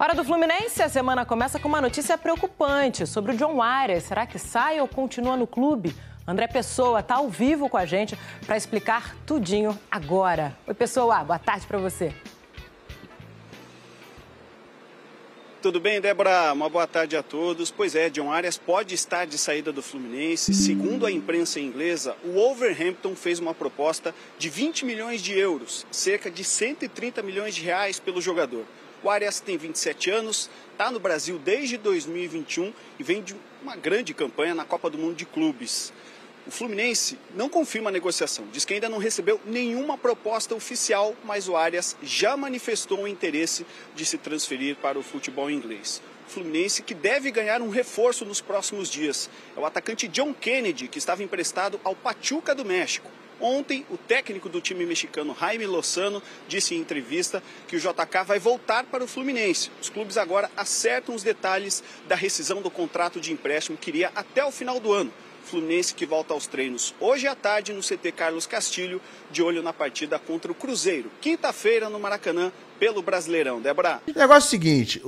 Hora do Fluminense, a semana começa com uma notícia preocupante sobre o John Arias. Será que sai ou continua no clube? André Pessoa está ao vivo com a gente para explicar tudinho agora. Oi, Pessoa, boa tarde para você. Tudo bem, Débora? Uma boa tarde a todos. Pois é, John Arias pode estar de saída do Fluminense. Segundo a imprensa inglesa, o Wolverhampton fez uma proposta de 20 milhões de euros, cerca de 130 milhões de reais pelo jogador. O Arias tem 27 anos, está no Brasil desde 2021 e vem de uma grande campanha na Copa do Mundo de Clubes. O Fluminense não confirma a negociação, diz que ainda não recebeu nenhuma proposta oficial, mas o Arias já manifestou o interesse de se transferir para o futebol inglês. O Fluminense que deve ganhar um reforço nos próximos dias. É o atacante John Kennedy, que estava emprestado ao Pachuca do México. Ontem, o técnico do time mexicano, Jaime Lozano, disse em entrevista que o JK vai voltar para o Fluminense. Os clubes agora acertam os detalhes da rescisão do contrato de empréstimo que iria até o final do ano. Fluminense que volta aos treinos hoje à tarde no CT Carlos Castilho, de olho na partida contra o Cruzeiro. Quinta-feira no Maracanã, pelo Brasileirão. Débora? O negócio é o seguinte,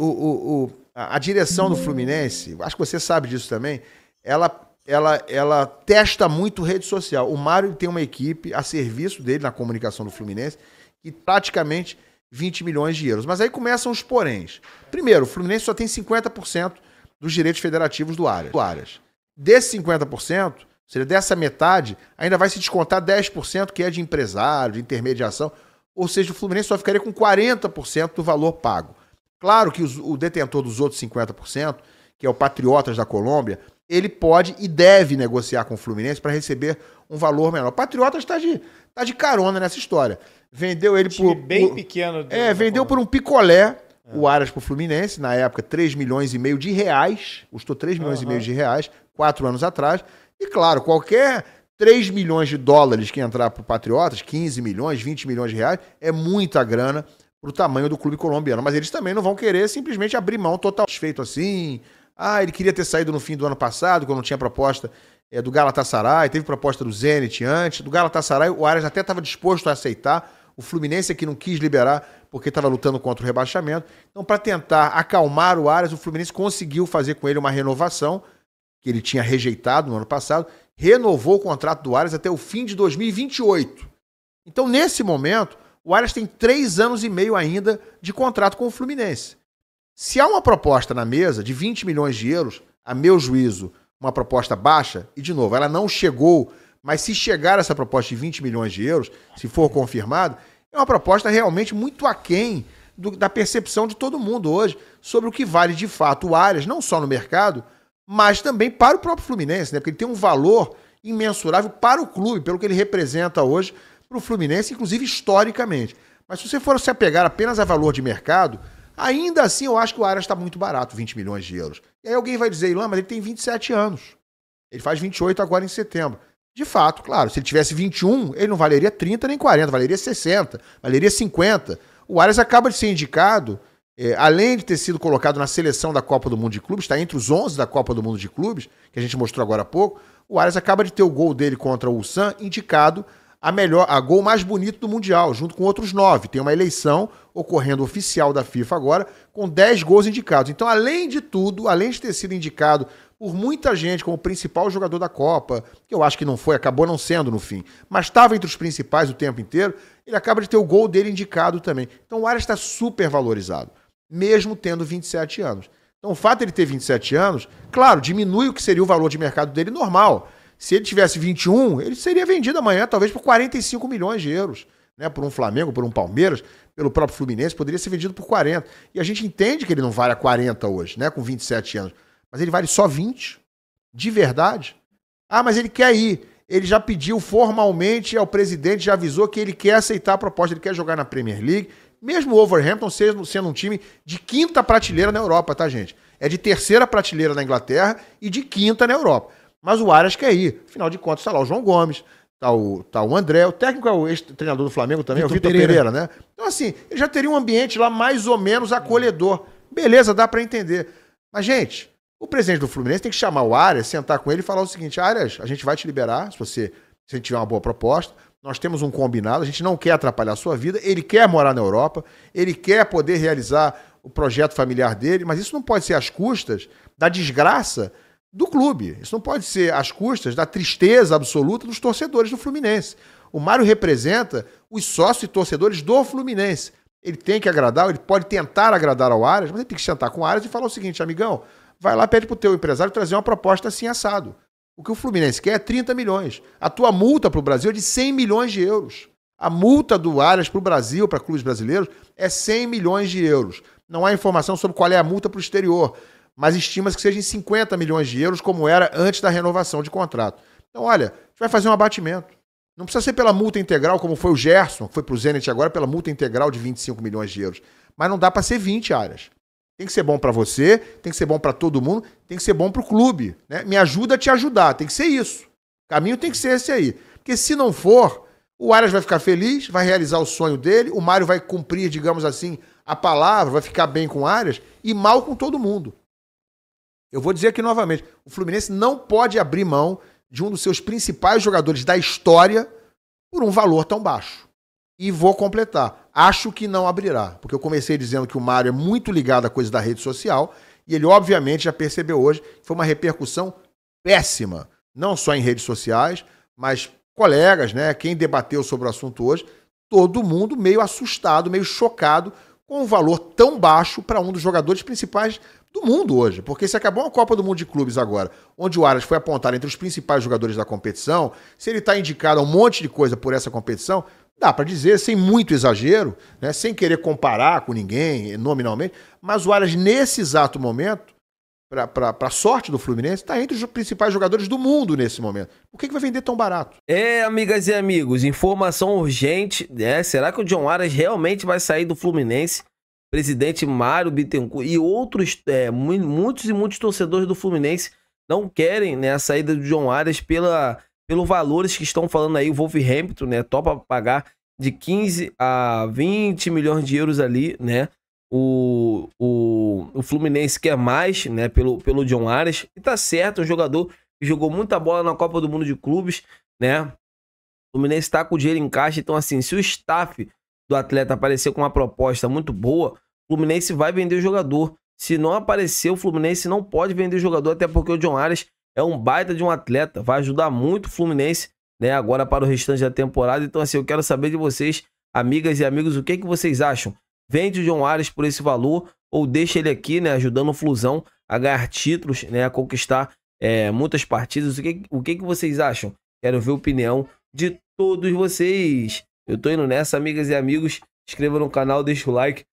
a direção do Fluminense, acho que você sabe disso também, ela testa muito rede social. O Mário tem uma equipe a serviço dele na comunicação do Fluminense, que praticamente 20 milhões de euros. Mas aí começam os poréns. Primeiro, o Fluminense só tem 50% dos direitos federativos do Arias. Desses 50%, ou seja, dessa metade, ainda vai se descontar 10% que é de empresário, de intermediação. Ou seja, o Fluminense só ficaria com 40% do valor pago. Claro que o detentor dos outros 50%, que é o Patriotas da Colômbia, ele pode e deve negociar com o Fluminense para receber um valor menor. O Patriotas está de carona nessa história. Vendeu ele por... bem pequeno. Vendeu por um picolé o Arias para o Fluminense, na época 3 milhões e meio de reais, custou 3 milhões e meio de reais, 4 anos atrás. E claro, qualquer 3 milhões de dólares que entrar para o Patriotas, 15 milhões, 20 milhões de reais, é muita grana para o tamanho do clube colombiano. Mas eles também não vão querer simplesmente abrir mão total. Feito assim... ele queria ter saído no fim do ano passado, quando não tinha proposta do Galatasaray, teve proposta do Zenit antes. Do Galatasaray, o Arias até estava disposto a aceitar. O Fluminense é que não quis liberar, porque estava lutando contra o rebaixamento. Então, para tentar acalmar o Arias, o Fluminense conseguiu fazer com ele uma renovação, que ele tinha rejeitado no ano passado, renovou o contrato do Arias até o fim de 2028. Então, nesse momento, o Arias tem 3 anos e meio ainda de contrato com o Fluminense. Se há uma proposta na mesa de 20 milhões de euros, a meu juízo, uma proposta baixa, e de novo, ela não chegou, mas se chegar essa proposta de 20 milhões de euros, se for confirmado, é uma proposta realmente muito aquém da percepção de todo mundo hoje sobre o que vale de fato o Arias, não só no mercado, mas também para o próprio Fluminense, né? Porque ele tem um valor imensurável para o clube, pelo que ele representa hoje para o Fluminense, inclusive historicamente. Mas se você for se apegar apenas a valor de mercado, ainda assim, eu acho que o Arias está muito barato, 20 milhões de euros. E aí alguém vai dizer, Ilan, mas ele tem 27 anos. Ele faz 28 agora em setembro. De fato, claro, se ele tivesse 21, ele não valeria 30 nem 40, valeria 60, valeria 50. O Arias acaba de ser indicado, além de ter sido colocado na seleção da Copa do Mundo de Clubes, está entre os 11 da Copa do Mundo de Clubes, que a gente mostrou agora há pouco, o Arias acaba de ter o gol dele contra o Ulsan indicado a gol mais bonito do Mundial, junto com outros 9. Tem uma eleição ocorrendo oficial da FIFA agora, com 10 gols indicados. Então, além de tudo, além de ter sido indicado por muita gente como principal jogador da Copa, que eu acho que não foi, acabou não sendo no fim, mas estava entre os principais o tempo inteiro, ele acaba de ter o gol dele indicado também. Então, o Arias está super valorizado, mesmo tendo 27 anos. Então, o fato de ele ter 27 anos, claro, diminui o que seria o valor de mercado dele normal. Se ele tivesse 21, ele seria vendido amanhã talvez por 45 milhões de euros. Né, por um Flamengo, por um Palmeiras, pelo próprio Fluminense, poderia ser vendido por 40. E a gente entende que ele não vale a 40 hoje, né, com 27 anos. Mas ele vale só 20? De verdade? Mas ele quer ir. Ele já pediu formalmente ao presidente, já avisou que ele quer aceitar a proposta, ele quer jogar na Premier League. Mesmo o Wolverhampton sendo um time de 5ª prateleira na Europa, tá, gente? É de 3ª prateleira na Inglaterra e de 5ª na Europa. Mas o Arias quer ir. Afinal de contas, está lá o João Gomes, tá o André, o técnico é o ex-treinador do Flamengo também, é o Vitor Pereira, né? Então, assim, ele já teria um ambiente lá mais ou menos acolhedor. Beleza, dá para entender. Mas, gente, o presidente do Fluminense tem que chamar o Arias, sentar com ele e falar o seguinte: Arias, a gente vai te liberar, se a gente tiver uma boa proposta, nós temos um combinado, a gente não quer atrapalhar a sua vida, ele quer morar na Europa, ele quer poder realizar o projeto familiar dele, mas isso não pode ser às custas da desgraça do clube. Isso não pode ser às custas da tristeza absoluta dos torcedores do Fluminense. O Mário representa os sócios e torcedores do Fluminense. Ele tem que agradar, ele pode tentar agradar ao Aras, mas ele tem que sentar com o Aras e falar o seguinte: amigão, vai lá, pede pro teu empresário trazer uma proposta assim assado. O que o Fluminense quer é 30 milhões. A tua multa para o Brasil é de 100 milhões de euros. A multa do Aras para o Brasil, para clubes brasileiros, é 100 milhões de euros. Não há informação sobre qual é a multa para o exterior, mas estima-se que seja em 50 milhões de euros, como era antes da renovação de contrato. Então, olha, a gente vai fazer um abatimento. Não precisa ser pela multa integral, como foi o Gerson, que foi para o Zenit agora, pela multa integral de 25 milhões de euros. Mas não dá para ser 20, Aras. Tem que ser bom para você, tem que ser bom para todo mundo, tem que ser bom para o clube. Né? Me ajuda a te ajudar, tem que ser isso. O caminho tem que ser esse aí. Porque se não for, o Aras vai ficar feliz, vai realizar o sonho dele, o Mário vai cumprir, digamos assim, a palavra, vai ficar bem com o Aras e mal com todo mundo. Eu vou dizer aqui novamente, o Fluminense não pode abrir mão de um dos seus principais jogadores da história por um valor tão baixo. E vou completar. Acho que não abrirá, porque eu comecei dizendo que o Mário é muito ligado à coisa da rede social e ele obviamente já percebeu hoje que foi uma repercussão péssima, não só em redes sociais, mas colegas, né, quem debateu sobre o assunto hoje, todo mundo meio assustado, meio chocado com um valor tão baixo para um dos jogadores principais do mundo hoje, porque se acabou a Copa do Mundo de Clubes agora, onde o Aras foi apontado entre os principais jogadores da competição, se ele está indicado a um monte de coisa por essa competição, dá para dizer, sem muito exagero, né, sem querer comparar com ninguém nominalmente, mas o Aras, nesse exato momento, para a sorte do Fluminense, está entre os principais jogadores do mundo nesse momento. Por que vai vender tão barato? Amigas e amigos, informação urgente, será que o John Aras realmente vai sair do Fluminense? Presidente Mário Bittencourt e outros, muitos torcedores do Fluminense não querem, né, a saída do John Aras pelos valores que estão falando aí. O Wolverhampton, né, topa pagar de 15 a 20 milhões de euros ali, né? O Fluminense quer mais, né, pelo John Aras. E tá certo, um jogador que jogou muita bola na Copa do Mundo de Clubes, né? O Fluminense tá com o dinheiro em caixa, então assim, se o staff do atleta aparecer com uma proposta muito boa, o Fluminense vai vender o jogador. Se não aparecer, o Fluminense não pode vender o jogador, até porque o John Aras é um baita de um atleta, vai ajudar muito o Fluminense, né, agora para o restante da temporada. Então assim, eu quero saber de vocês, amigas e amigos, o que vocês acham? Vende o John Aras por esse valor ou deixa ele aqui, né, ajudando o Flusão a ganhar títulos, né, a conquistar muitas partidas? O que vocês acham? Quero ver a opinião de todos vocês. Eu tô indo nessa, amigas e amigos. Inscreva no canal, deixa o like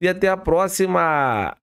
e até a próxima.